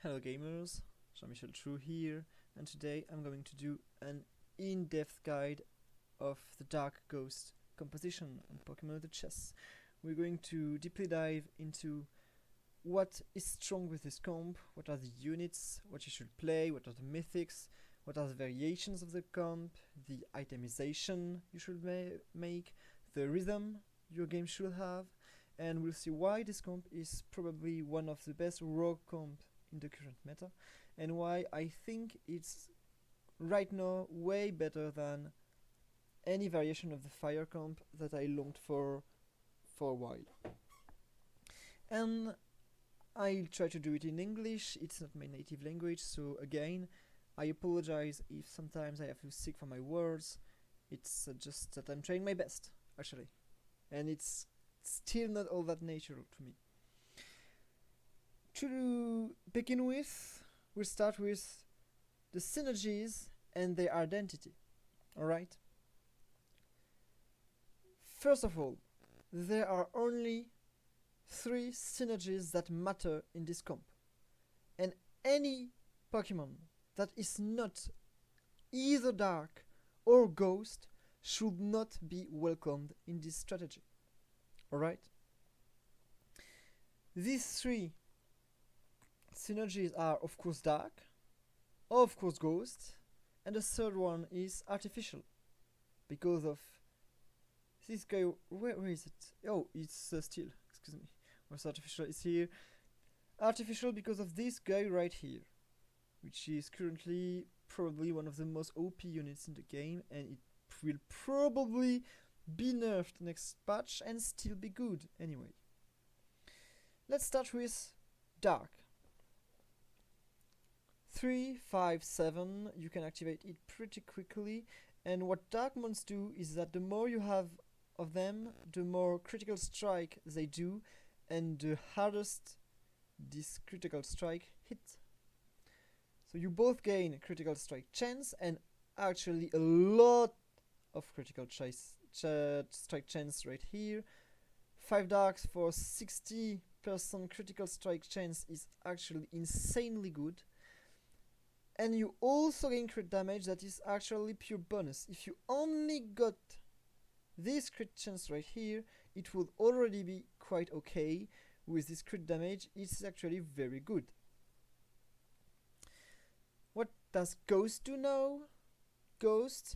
Hello gamers, Jean-Michel True here, and today I'm going to do an in-depth guide of the Dark Ghost composition on Pokemon the Chess. We're going to deeply dive into what is strong with this comp, what are the units, what you should play, what are the mythics, what are the variations of the comp, the itemization you should make, the rhythm your game should have, and we'll see why this comp is probably one of the best rogue comp in the current meta, and why I think it's right now way better than any variation of the fire comp that I longed for a while. And I'll try to do it in English. It's not my native language, so again, I apologize if sometimes I have to seek for my words. It's just that I'm trying my best, actually, and it's still not all that natural to me. To begin with, we'll start with the synergies and their identity. Alright? First of all, there are only 3 synergies that matter in this comp. And any Pokemon that is not either Dark or Ghost should not be welcomed in this strategy. Alright? These 3 synergies are of course Dark, of course Ghost, and the third one is Artificial, because of this guy. Where is it? Oh, it's still, excuse me. Where's Artificial? It's here. Artificial because of this guy right here, which is currently probably one of the most OP units in the game, and it will probably be nerfed next patch and still be good anyway. Let's start with Dark. 3, 5, 7, you can activate it pretty quickly, and what Dark Mons do is that the more you have of them, the more critical strike they do, and the hardest this critical strike hit. So you both gain critical strike chance and actually a lot of critical strike chance right here. 5 darks for 60% critical strike chance is actually insanely good. And you also gain crit damage that is actually pure bonus. If you only got this crit chance right here, it would already be quite okay. With this crit damage, it's actually very good. What does Ghost do now? Ghost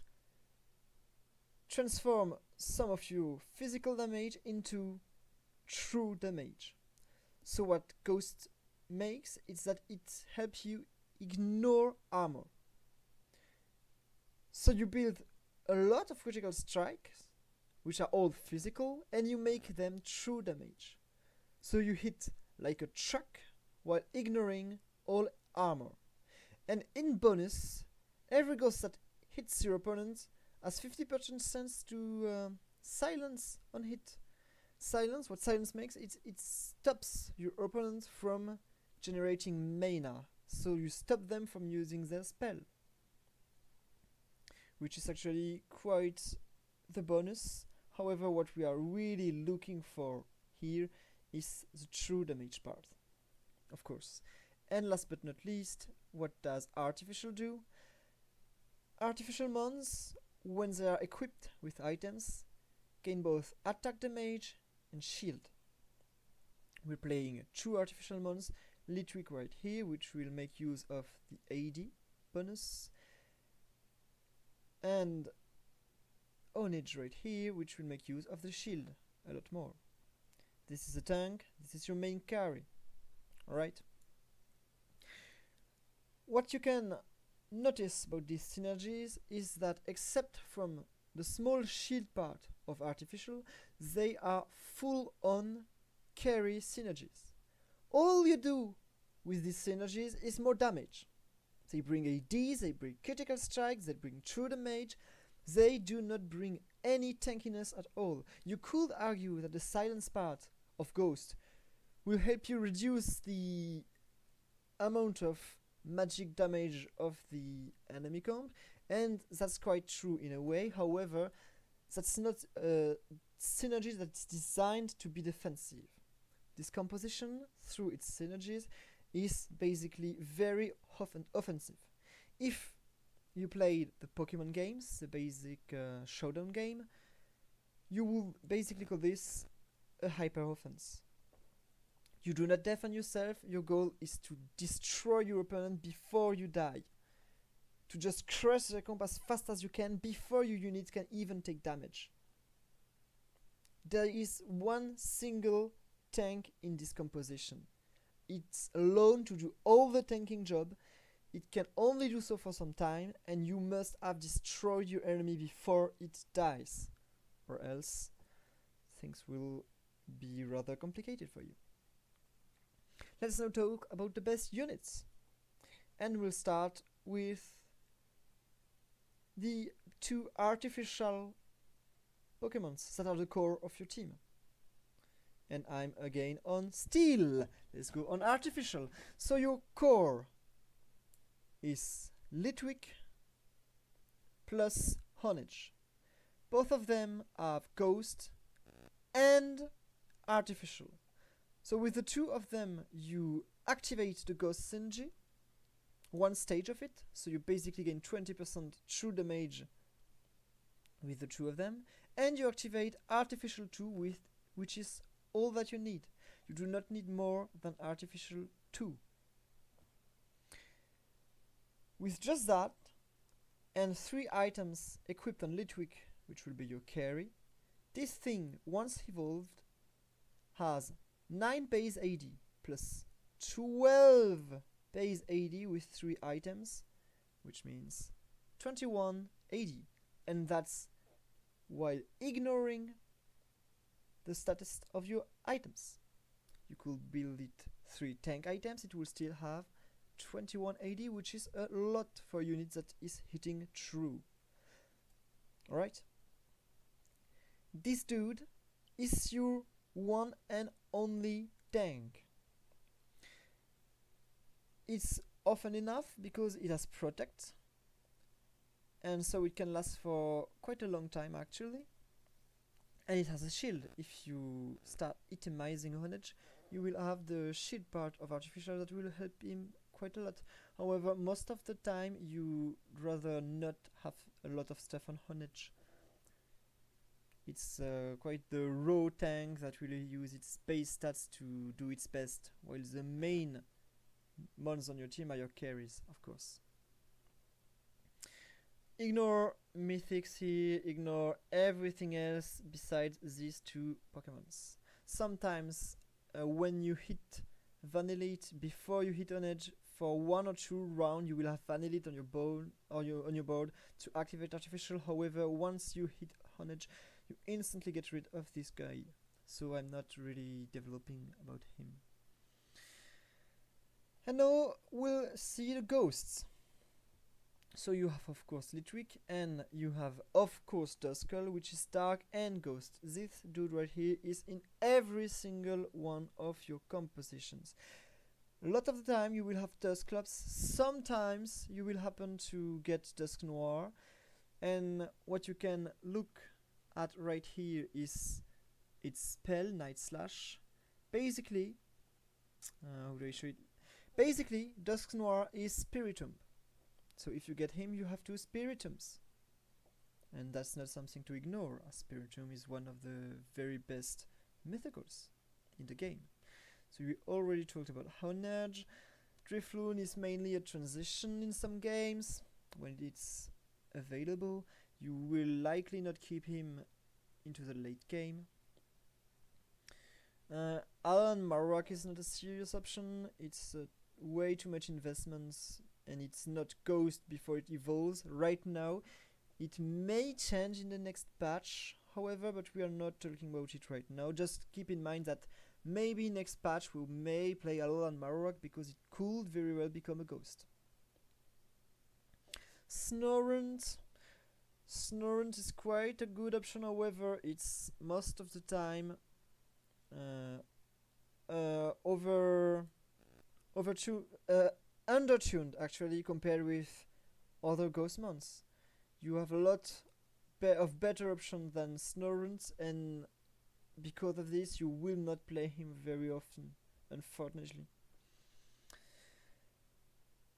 transform some of your physical damage into true damage. So what Ghost makes is that it helps you ignore armor. So you build a lot of critical strikes, which are all physical, and you make them true damage. So you hit like a truck while ignoring all armor. And in bonus, every ghost that hits your opponent has 50% chance to silence on hit. Silence, what silence makes, it stops your opponent from generating mana. So you stop them from using their spell, which is actually quite the bonus. However, what we are really looking for here is the true damage part, of course. And last but not least, what does Artificial do? Artificial Mons, when they are equipped with items, gain both attack damage and shield. We're playing 2 Artificial Mons, Litwick right here, which will make use of the AD bonus, and Onage right here, which will make use of the shield a lot more. This is a tank, this is your main carry. Alright? What you can notice about these synergies is that except from the small shield part of Artificial, they are full on carry synergies. All you do with these synergies is more damage. They bring ADs, they bring critical strikes, they bring true damage. They do not bring any tankiness at all. You could argue that the silence part of Ghost will help you reduce the amount of magic damage of the enemy comp, and that's quite true in a way. However, that's not a synergy that's designed to be defensive. This composition, through its synergies, is basically very often offensive. If you played the Pokemon games, the basic showdown game, you will basically call this a hyper offense. You do not defend yourself, your goal is to destroy your opponent before you die. To just crush the comp as fast as you can before your unit can even take damage. There is one single tank in this composition. It's alone to do all the tanking job. It can only do so for some time, and you must have destroyed your enemy before it dies, or else things will be rather complicated for you. Let's now talk about the best units, and we'll start with the two artificial Pokemons that are the core of your team. And I'm again on Steel. Let's go on artificial. So your core is Litwick plus Honedge. Both of them have Ghost and Artificial. So with the two of them, you activate the Ghost Synergy, one stage of it, so you basically gain 20% true damage with the two of them, and you activate Artificial 2, which is all that you need. You do not need more than Artificial 2. With just that, and 3 items equipped on Litwick, which will be your carry, this thing, once evolved, has 9 base AD plus 12 base AD with 3 items, which means 21 AD, and that's while ignoring the status of your items. You could build it 3 tank items, it will still have 21 AD, which is a lot for units that is hitting true. Alright? This dude is your one and only tank. It's often enough because it has Protect, and so it can last for quite a long time actually. And it has a shield. If you start itemizing Honedge, you will have the shield part of Artificial that will help him quite a lot. However, most of the time you'd rather not have a lot of stuff on Honedge. It's quite the raw tank that will use its base stats to do its best, while the main mons on your team are your carries, of course. Ignore mythics here, ignore everything else besides these two Pokemons. Sometimes when you hit Vanillite before you hit Honedge, for 1 or 2 rounds you will have Vanillite on your board or on your board to activate Artificial. However, once you hit Honedge, you instantly get rid of this guy. So I'm not really developing about him. And now we'll see the ghosts. So you have of course Litwick, and you have of course Duskull, which is dark and ghost. This dude right here is in every single one of your compositions. A lot of the time you will have Dusclops, sometimes you will happen to get Dusknoir, and what you can look at right here is its spell, Night Slash. Basically, how do I show it? Basically, Dusknoir is Spiritomb. So if you get him, you have 2 Spiritombs. And that's not something to ignore, as Spiritomb is one of the very best mythicals in the game. So we already talked about Honedge. Drifloon is mainly a transition in some games. When it's available, you will likely not keep him into the late game. Alan Marowak is not a serious option. It's way too much investments, and it's not Ghost before it evolves. Right now, it may change in the next patch, however, but we are not talking about it right now. Just keep in mind that maybe next patch we may play Alan Marowak because it could very well become a Ghost. Snorunt. Snorunt is quite a good option, however, it's most of the time undertuned actually compared with other ghost mons. You have a lot of better options than Snorunt, and because of this you will not play him very often, unfortunately.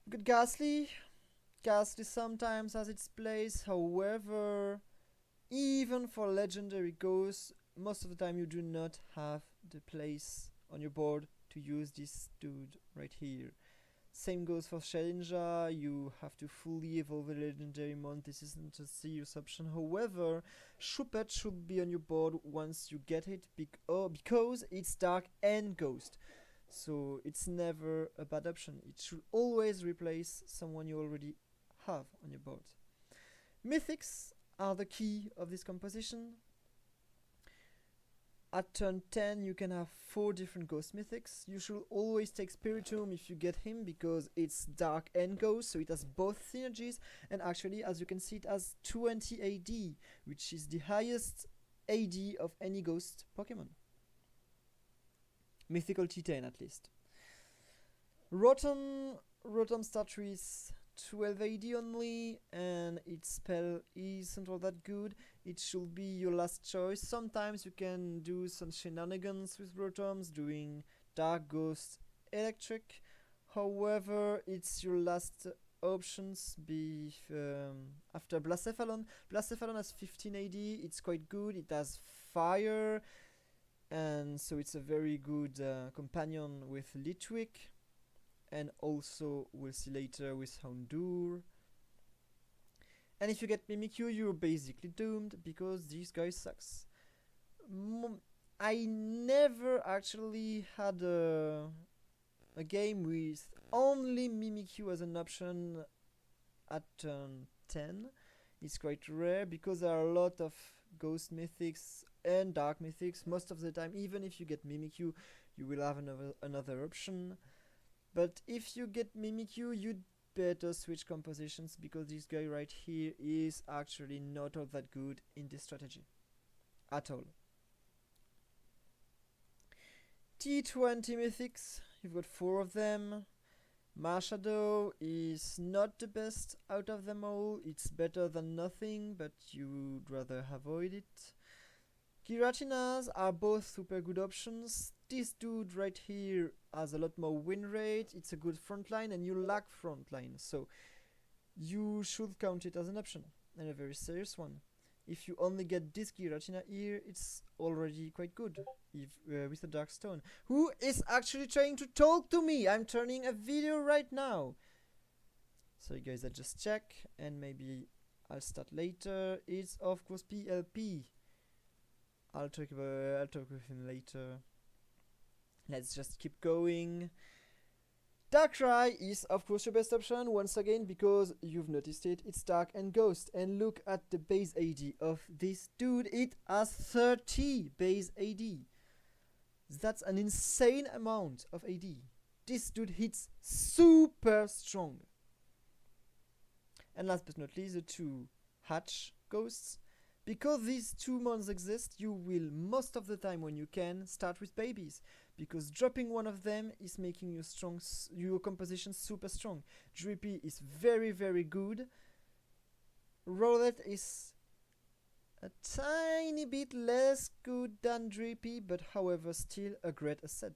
Good Ghastly. Ghastly sometimes has its place, however, even for legendary ghosts, most of the time you do not have the place on your board to use this dude right here. Same goes for Shedinja, you have to fully evolve a legendary mon, this isn't a serious option. However, Shuppet should be on your board once you get it because it's dark and ghost. So it's never a bad option. It should always replace someone you already have on your board. Mythics are the key of this composition. At turn 10 you can have 4 different ghost mythics. You should always take Spiritomb if you get him because it's dark and ghost, so it has both synergies, and actually as you can see it has 20 AD, which is the highest AD of any ghost Pokemon. Mythical T10 at least. Rotom starts with 12 AD only, and its spell isn't all that good. It should be your last choice. Sometimes you can do some shenanigans with Rotoms, doing Dark, Ghost, Electric. However, it's your last options after Blacephalon. Blacephalon has 15 AD, it's quite good, it has fire, and so it's a very good companion with Litwick. And also we'll see later with Houndour. And if you get Mimikyu, you're basically doomed because this guy sucks. I never actually had a game with only Mimikyu as an option at turn 10. It's quite rare because there are a lot of ghost mythics and dark mythics. Most of the time, even if you get Mimikyu, you will have another option. But if you get Mimikyu, you'd better switch compositions because this guy right here is actually not all that good in this strategy. At all. T20 mythics, you've got 4 of them. Marshadow is not the best out of them all. It's better than nothing, but you'd rather avoid it. Giratinas are both super good options. This dude right here has a lot more win rate, it's a good frontline, and you lack frontline, so you should count it as an option, and a very serious one. If you only get this Giratina here, it's already quite good with the Dark Stone. Who is actually trying to talk to me? I'm turning a video right now. Sorry guys, I just check, and maybe I'll start later. It's of course PLP. I'll talk with him later. Let's just keep going. Darkrai is of course your best option once again because you've noticed it, it's dark and ghost, and look at the base AD of this dude, it has 30 base AD. That's an insane amount of AD. This dude hits super strong. And last but not least, the 2 hatch ghosts. Because these 2 mons exist, you will most of the time when you can start with babies, because dropping one of them is making your composition super strong. Drippy is very very good. Rowlet is a tiny bit less good than Drippy, but however still a great asset.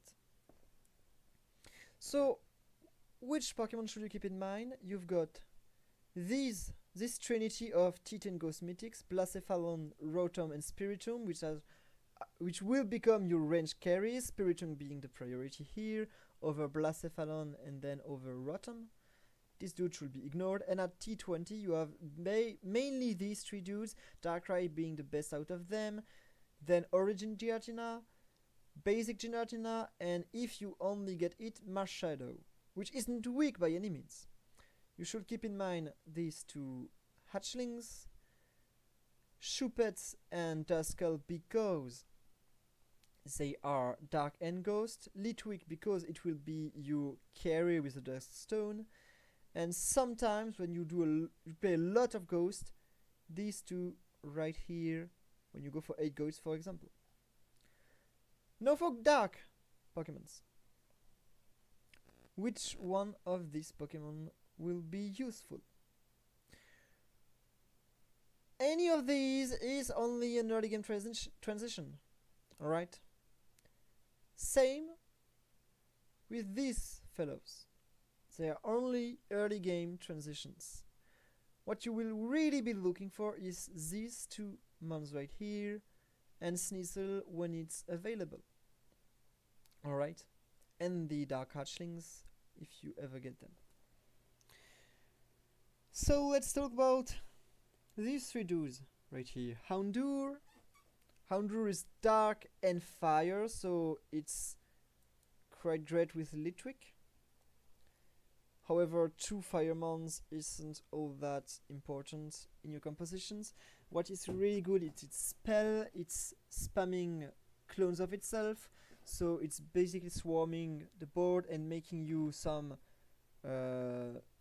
So which Pokemon should you keep in mind? You've got this trinity of T10 Ghost Mythics, Blacephalon, Rotom, and Spiritomb, which will become your range carries, Spiritomb being the priority here, over Blacephalon and then over Rotom. This dude should be ignored, and at T20 you have mainly these 3 dudes, Darkrai being the best out of them, then Origin Giratina, Basic Giratina, and if you only get it, Marshadow, which isn't weak by any means. You should keep in mind these 2 hatchlings, Shuppets and Duskull because they are dark and ghost, Litwick because it will be your carry with the Dusk Stone, and sometimes when you play a lot of ghost, these 2 right here, when you go for 8 ghosts for example. Now for dark Pokemons. Which one of these Pokemon will be useful? Any of these is only an early game transition. Alright? Same with these fellows. They are only early game transitions. What you will really be looking for is these two mons right here and Sneasel when it's available. Alright? And the Dark Hatchlings if you ever get them. So let's talk about these three dudes right here. Houndour. Houndour is dark and fire, so it's quite great with Litwick. However, two fire mons isn't all that important in your compositions. What is really good is its spell. It's spamming clones of itself, so it's basically swarming the board and making you some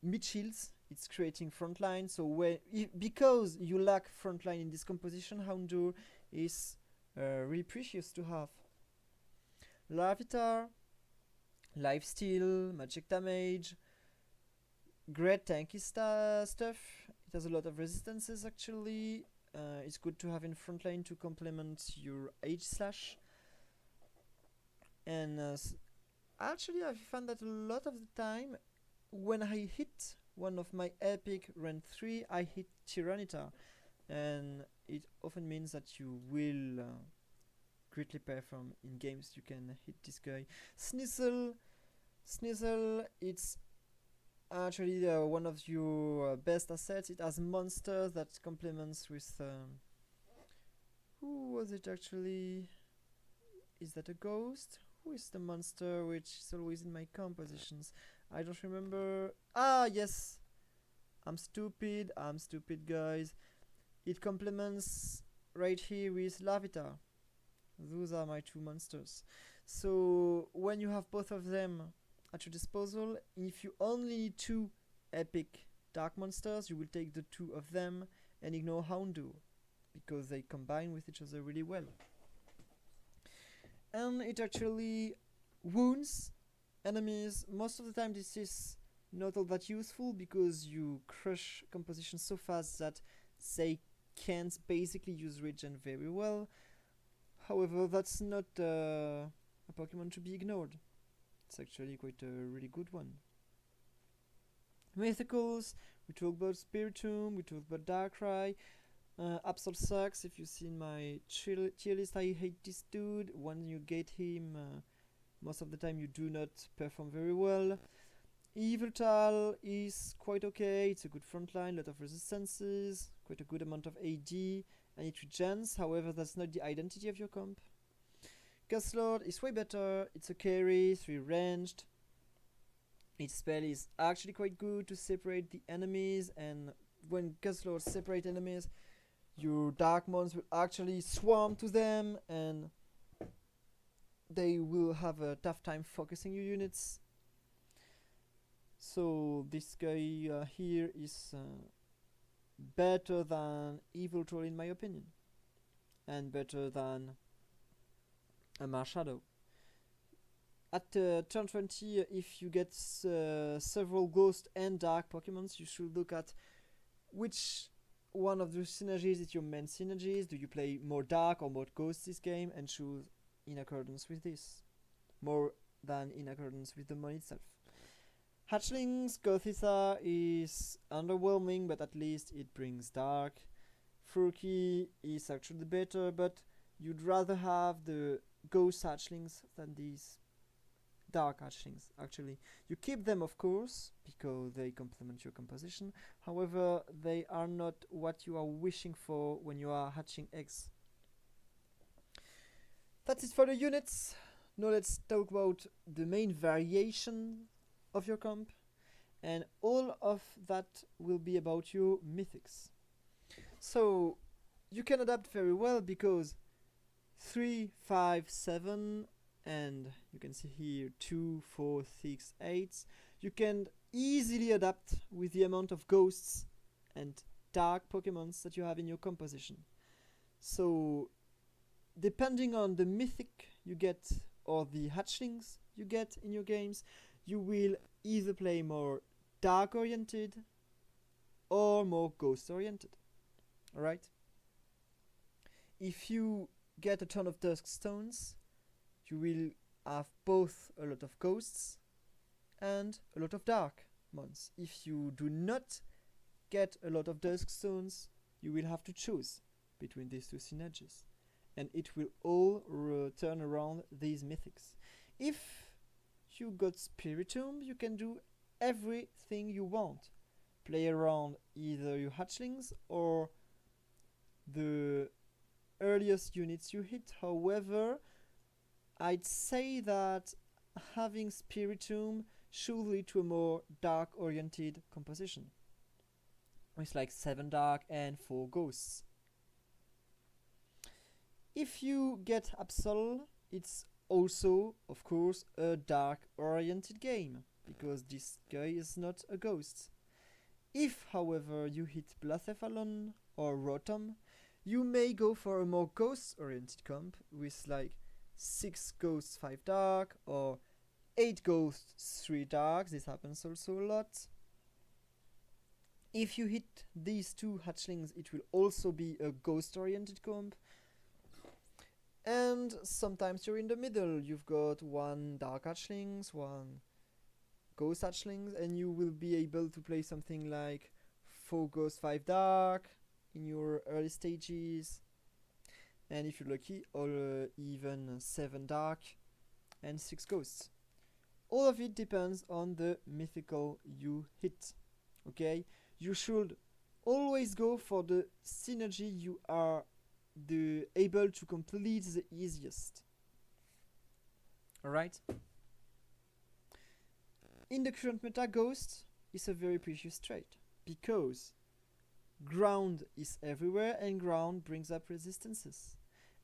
mid shields. It's creating frontline, so because you lack frontline in this composition, Houndour is really precious to have. Larvitar, lifesteal, magic damage, great tanky stuff. It has a lot of resistances actually. It's good to have in frontline to complement your H/. And actually I found that a lot of the time when I hit one of my epic rank 3, I hit Tyranitar, and it often means that you will greatly perform in games. You can hit this guy. Sneasel, it's actually one of your best assets. It has monsters that complements with who was it actually? Is that a ghost? Who is the monster which is always in my compositions? I don't remember. Ah, yes. I'm stupid, guys. It complements right here with Larvitar. Those are my two monsters. So when you have both of them at your disposal, if you only need two epic dark monsters, you will take the two of them and ignore Houndour, because they combine with each other really well. And it actually wounds enemies. Most of the time this is not all that useful, because you crush compositions so fast that they can't basically use regen very well. However, that's not a Pokemon to be ignored. It's actually quite a really good one. Mythicals, we talked about Spiritomb, we talked about Darkrai. Absol sucks. If you see in my tier list, I hate this dude. When you get him, most of the time you do not perform very well. Yveltal is quite okay. It's a good frontline, lot of resistances, quite a good amount of AD, and it regens. However, that's not the identity of your comp. Guzzlord is way better. It's a carry, 3 ranged. Its spell is actually quite good to separate the enemies, and when Guzzlord separate enemies, your dark mons will actually swarm to them, and they will have a tough time focusing your units. So this guy here is better than Yveltal in my opinion, and better than a Marshadow. At turn 20, if you get several ghost and dark Pokemons, you should look at which one of the synergies is your main synergies. Do you play more dark or more ghost this game, and choose in accordance with this, more than in accordance with the mon itself. Hatchlings, Gothita is underwhelming, but at least it brings dark. Furky is actually better, but you'd rather have the ghost hatchlings than these dark hatchlings. Actually, you keep them of course because they complement your composition. However, they are not what you are wishing for when you are hatching eggs. That's it for the units. Now let's talk about the main variation of your comp, and all of that will be about your mythics. So you can adapt very well because 3, 5, 7, and you can see here 2, 4, 6, 8. You can easily adapt with the amount of ghosts and dark Pokemons that you have in your composition. So depending on the mythic you get or the hatchlings you get in your games, you will either play more dark oriented or more ghost oriented. Alright? If you get a ton of dusk stones, you will have both a lot of ghosts and a lot of dark. months. If you do not get a lot of Dusk Stones, you will have to choose between these two synergies, and it will all turn around these mythics. If you got Spiritomb, you can do everything you want. Play around either your hatchlings or the earliest units you hit. However, I'd say that having Spiritomb should lead to a more dark oriented composition with like 7 dark and 4 ghosts. If you get Absol, it's also, of course, a dark oriented game, because this guy is not a ghost. If, however, you hit Blacephalon or Rotom, you may go for a more ghost oriented comp with like 6 ghosts 5 dark or 8 ghosts 3 dark. This happens also a lot. If you hit these two hatchlings, it will also be a ghost oriented comp. And sometimes you're in the middle. You've got 1 dark hatchlings, 1 ghost hatchlings, and you will be able to play something like 4 ghost 5 dark in your early stages, and if you're lucky, or even 7 dark and 6 ghosts. All of it depends on the mythical you hit. Okay, you should always go for the synergy you are able to complete the easiest. Alright? In the current meta, Ghost is a very precious trait, because ground is everywhere and ground brings up resistances,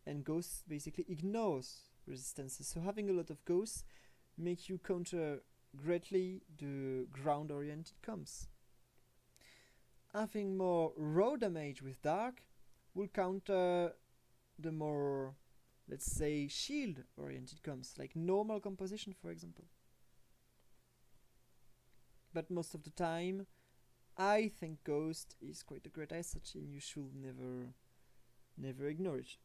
and Ghost basically ignores resistances. So having a lot of Ghosts make you counter greatly the ground oriented comps. Having more raw damage with Dark will counter the more, let's say, shield oriented comps, like normal composition for example. But most of the time, I think Ghost is quite a great asset, and you should never ignore it.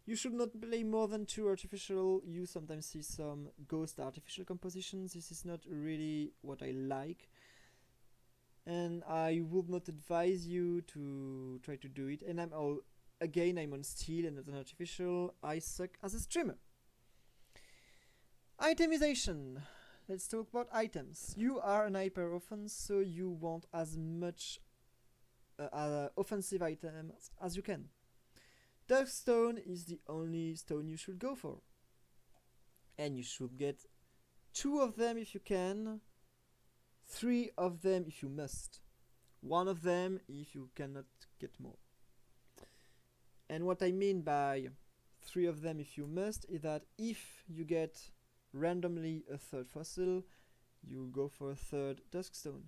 You should not play more than 2 artificial. You sometimes see some Ghost artificial compositions. This is not really what I like, and I would not advise you to try to do it. And I'm on steel and not an artificial. I suck as a streamer. Itemization. Let's talk about items. You are an hyper offense, so you want as much offensive items as you can. Duskstone is the only stone you should go for, and you should get 2 of them if you can, 3 of them if you must, 1 of them if you cannot get more. And what I mean by 3 of them if you must is that if you get randomly a 3rd fossil, you go for a 3rd Duskstone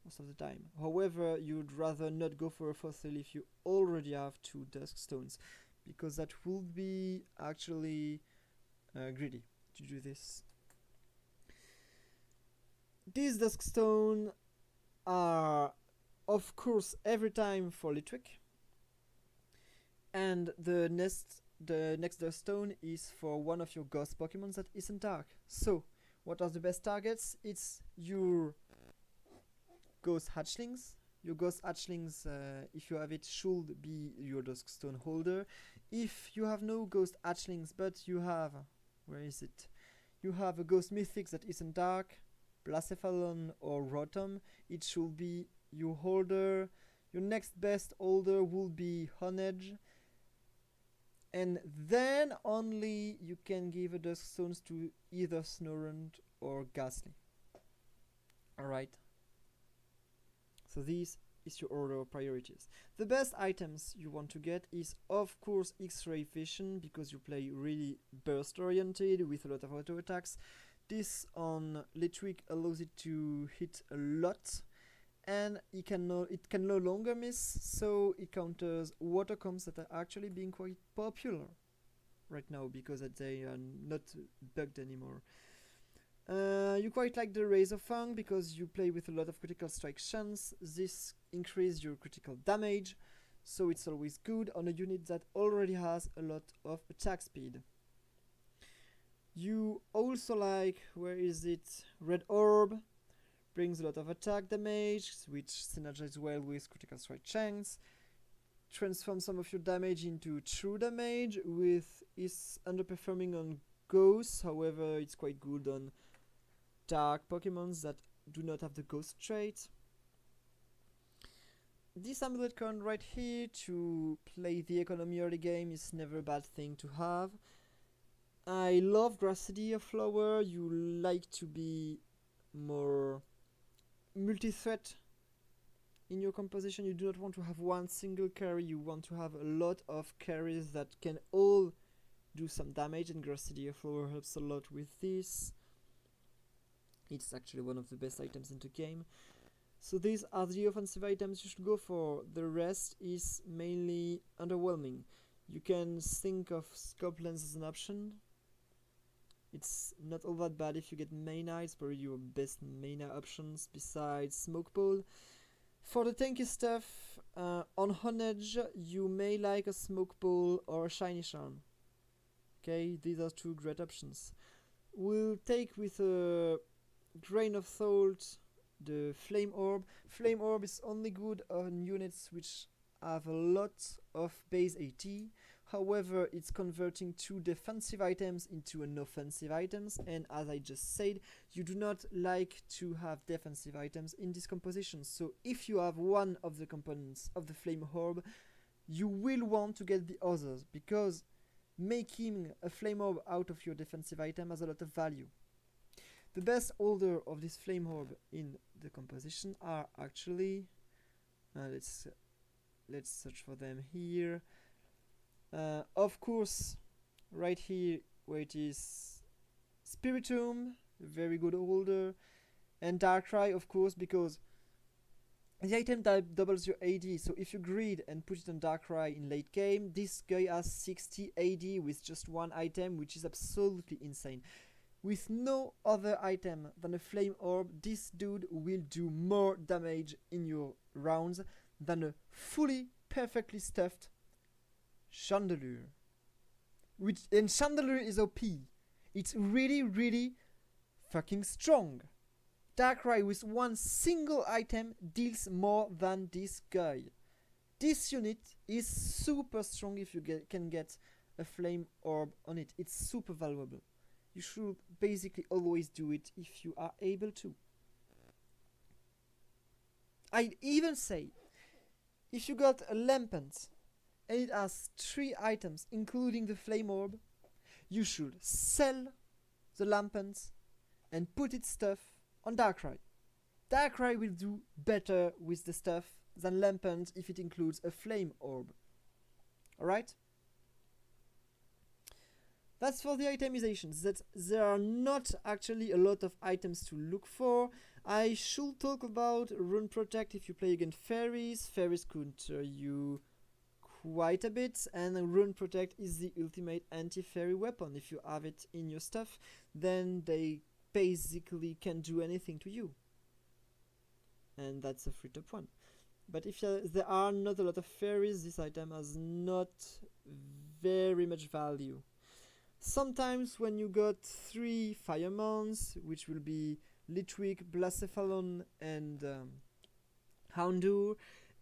most of the time. However, you'd rather not go for a fossil if you already have 2 Duskstones, because that would be actually greedy to do this. These Duskstone are, of course, every time for Litwick, and the next Duskstone is for one of your Ghost Pokemon that isn't dark. So, what are the best targets? It's your Ghost Hatchlings. Your Ghost Hatchlings, if you have it, should be your Duskstone holder. If you have no Ghost Hatchlings, but you have, where is it? You have a Ghost Mythic that isn't dark, Blacephalon or Rotom, it should be your holder. Your next best holder will be Honedge, and then only you can give a Duskstones to either Snorunt or Ghastly. Alright. So this is your order of priorities. The best items you want to get is, of course, X-Ray Vision, because you play really burst oriented with a lot of auto attacks. This on Litwick allows it to hit a lot, and it can no longer miss, so it counters water comps that are actually being quite popular right now because they are not bugged anymore. You quite like the Razor Fang because you play with a lot of critical strike chance. This increases your critical damage, so it's always good on a unit that already has a lot of attack speed. You also like, where is it? Red Orb. brings a lot of attack damage, which synergizes well with critical strike chance. Transform some of your damage into true damage, with is underperforming on ghosts, however it's quite good on dark Pokemons that do not have the ghost trait. This amulet card right here to play the economy early game is never a bad thing to have. I love Gracidea Flower. You like to be more multi-threat in your composition. You do not want to have one single carry, you want to have a lot of carries that can all do some damage, and Gracidea Flower helps a lot with this. It's actually one of the best items in the game. So these are the offensive items you should go for. The rest is mainly underwhelming. You can think of Scope Lens as an option. It's not all that bad if you get Mana. It's probably your best Mana options besides Smoke Ball. For the tanky stuff, on Honedge, you may like a Smoke Ball or a Shiny Charm. Okay, these are two great options. We'll take with a grain of salt the Flame Orb. Flame Orb is only good on units which have a lot of base AT. However, it's converting two defensive items into an offensive items, and as I just said, you do not like to have defensive items in this composition. So if you have one of the components of the Flame Orb, you will want to get the others, because making a Flame Orb out of your defensive item has a lot of value. The best holder of this Flame Orb in the composition are actually, let's search for them here. Of course, right here where it is Spiritomb, very good holder, and Darkrai, of course, because the item doubles your AD. So if you greed and put it on Darkrai in late game, this guy has 60 AD with just one item, which is absolutely insane. With no other item than a Flame Orb, this dude will do more damage in your rounds than a fully perfectly stuffed Chandelure. And Chandelure is OP. It's really, really fucking strong. Darkrai with one single item deals more than this guy. This unit is super strong if you can get a Flame Orb on it. It's super valuable. You should basically always do it if you are able to. I'd even say, if you got a Lampent and it has 3 items including the Flame Orb, you should sell the Lampent and put its stuff on Darkrai. Darkrai will do better with the stuff than Lampent if it includes a Flame Orb. Alright? That's for the itemizations. That there are not actually a lot of items to look for. I should talk about Rune Protect if you play against fairies. Fairies counter you quite a bit, and Rune Protect is the ultimate anti-fairy weapon. If you have it in your stuff, then they basically can't do anything to you. And that's a free top 1. But if there are not a lot of fairies, this item has not very much value. Sometimes when you got 3 Firemons, which will be Litwick, Blacephalon, and Houndour,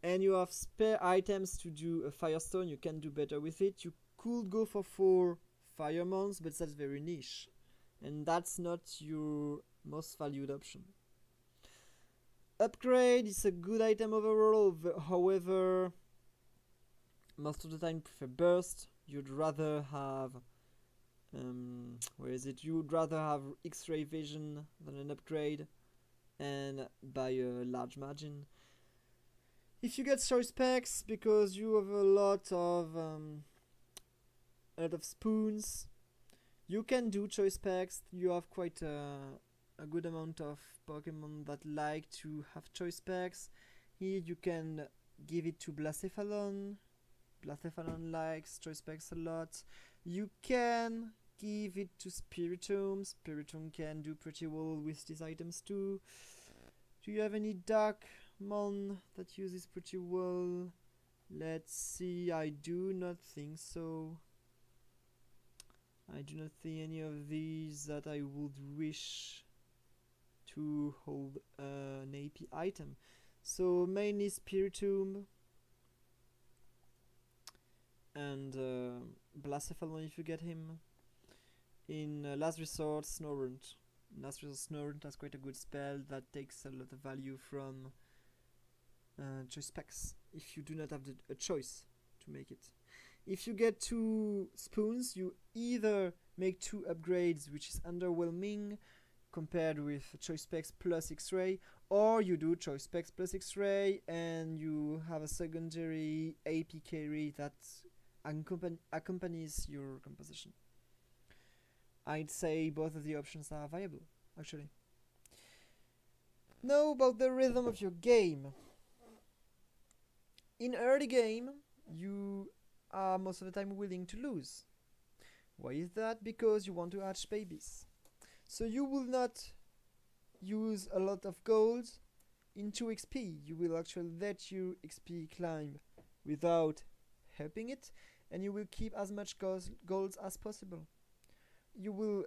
and you have spare items to do a Firestone, you can do better with it. You could go for 4 Firemons, but that's very niche, and that's not your most valued option. Upgrade is a good item overall, however, most of the time prefer Burst. You'd rather have you would rather have X-ray vision than an upgrade, and by a large margin. If you get choice packs because you have a lot of spoons, you can do choice packs. You have quite a good amount of Pokemon that like to have choice packs. Here you can give it to Blacephalon. Blacephalon likes choice packs a lot. You can give it to Spiritomb. Spiritomb can do pretty well with these items too. Do you have any Darkmon that uses pretty well? Let's see, I do not think so. I do not see any of these that I would wish to hold an AP item. So mainly Spiritomb and Blacephalon if you get him. In Last Resort, Snorunt. Last Resort Snorunt has quite a good spell that takes a lot of value from choice specs if you do not have a choice to make it. If you get 2 spoons, you either make 2 upgrades, which is underwhelming compared with choice specs plus X-ray, or you do choice specs plus X-ray and you have a secondary AP carry that accompanies your composition. I'd say both of the options are viable, actually. Now about the rhythm of your game. In early game, you are most of the time willing to lose. Why is that? Because you want to hatch babies. So you will not use a lot of gold into XP. You will actually let your XP climb without helping it, and you will keep as much gold as possible. You will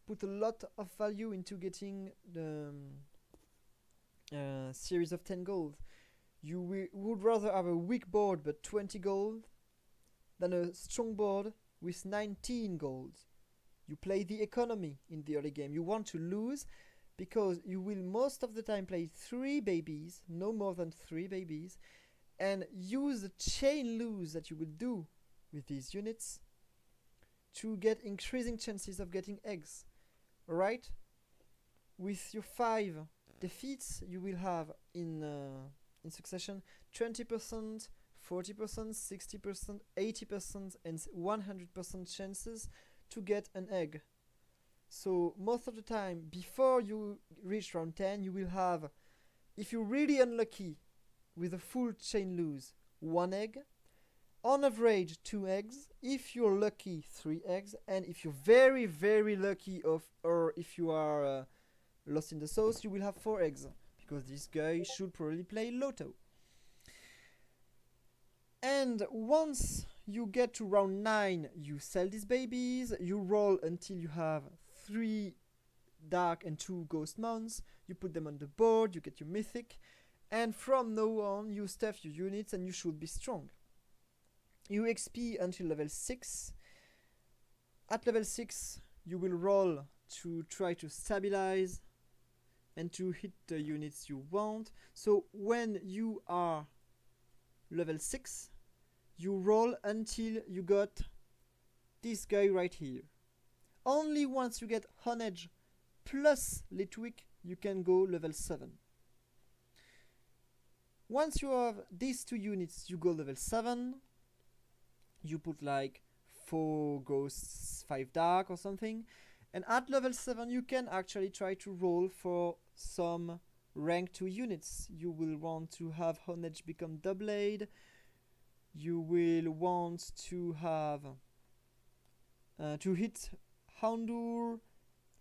put a lot of value into getting the series of 10 gold. You would rather have a weak board but 20 gold than a strong board with 19 gold. You play the economy in the early game. You want to lose because you will most of the time play 3 babies, no more than 3 babies, and use the chain lose that you will do with these units to get increasing chances of getting eggs. Alright? With your 5 defeats, you will have in succession 20%, 40%, 60%, 80%, and 100% chances to get an egg. So most of the time, before you reach round 10, you will have, if you're really unlucky with a full chain lose, 1 egg. On average, 2 eggs. If you're lucky, 3 eggs. And if you're very, very lucky, or if you are lost in the sauce, you will have 4 eggs. Because this guy should probably play Lotto. And once you get to round 9, you sell these babies. You roll until you have 3 dark and 2 ghost mounts. You put them on the board, you get your mythic. And from now on, you stuff your units and you should be strong. You XP until level 6. At level 6, you will roll to try to stabilize and to hit the units you want. So when you are level 6, you roll until you got this guy right here. Only once you get Honedge plus Litwick, you can go level 7. Once you have these 2 units, you go level 7. You put like 4 ghosts, 5 dark or something. And at level 7 you can actually try to roll for some rank 2 units. You will want to have Honedge become Doublade. You will want to have to hit Houndour,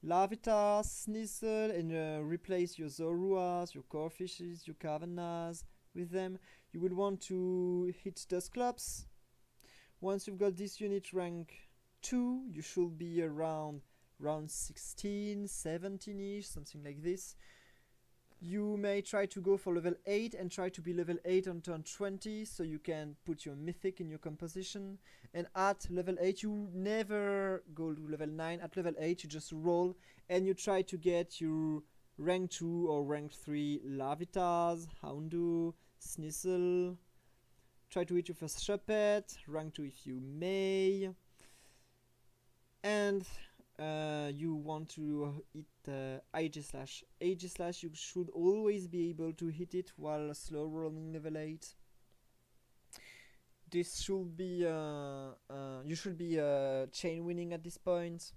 Larvitar, Sneasel, and replace your Zoruas, your Corefishes, your Cavernas with them. You will want to hit Dusclops. Once you've got this unit rank 2, you should be around round 16, 17ish, something like this. You may try to go for level 8 and try to be level 8 on turn 20 so you can put your mythic in your composition. And at level 8 you never go to level 9. At level 8 you just roll and you try to get your rank 2 or rank 3 Larvitars, Houndour, Sneasel. Try to hit your first Shuppet, rank 2 if you may. And you want to hit Aegislash. Aegislash, you should always be able to hit it while slow rolling level 8. This should be, you should be chain winning at this point,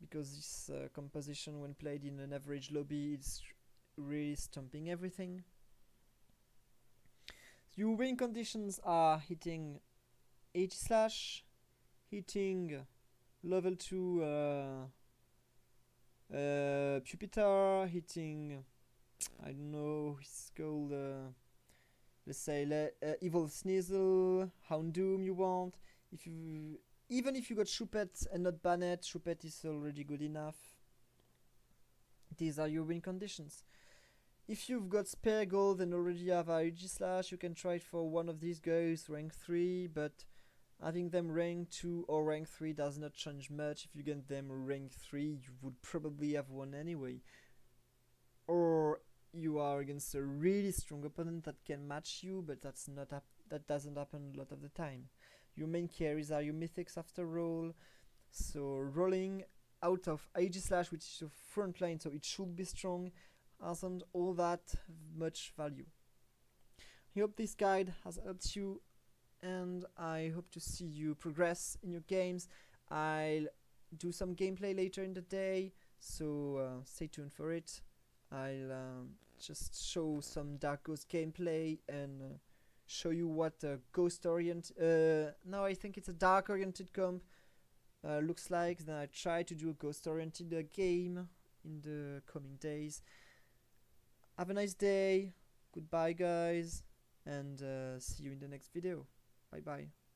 because this composition when played in an average lobby is really stomping everything. Your win conditions are hitting Aegislash, hitting level 2 Pupitar, hitting, I don't know, it's called, let's say, Evil Sneasel, Houndoom you want. Even if you got Shuppet and not Bannet, Shuppet is already good enough. These are your win conditions. If you've got spare gold and already have AUG slash, you can try it for one of these guys, rank 3, but having them rank 2 or rank 3 does not change much. If you get them rank 3, you would probably have won anyway. Or you are against a really strong opponent that can match you, but that doesn't happen a lot of the time. Your main carries are your mythics after all, so rolling out of AG slash, which is your front line, so it should be strong, hasn't all that much value. I hope this guide has helped you, and I hope to see you progress in your games. I'll do some gameplay later in the day, so stay tuned for it. I'll just show some Dark Ghost gameplay and show you what a ghost oriented, now I think it's a dark oriented comp looks like. Then I try to do a ghost oriented game in the coming days. Have a nice day, goodbye guys, and see you in the next video. Bye bye.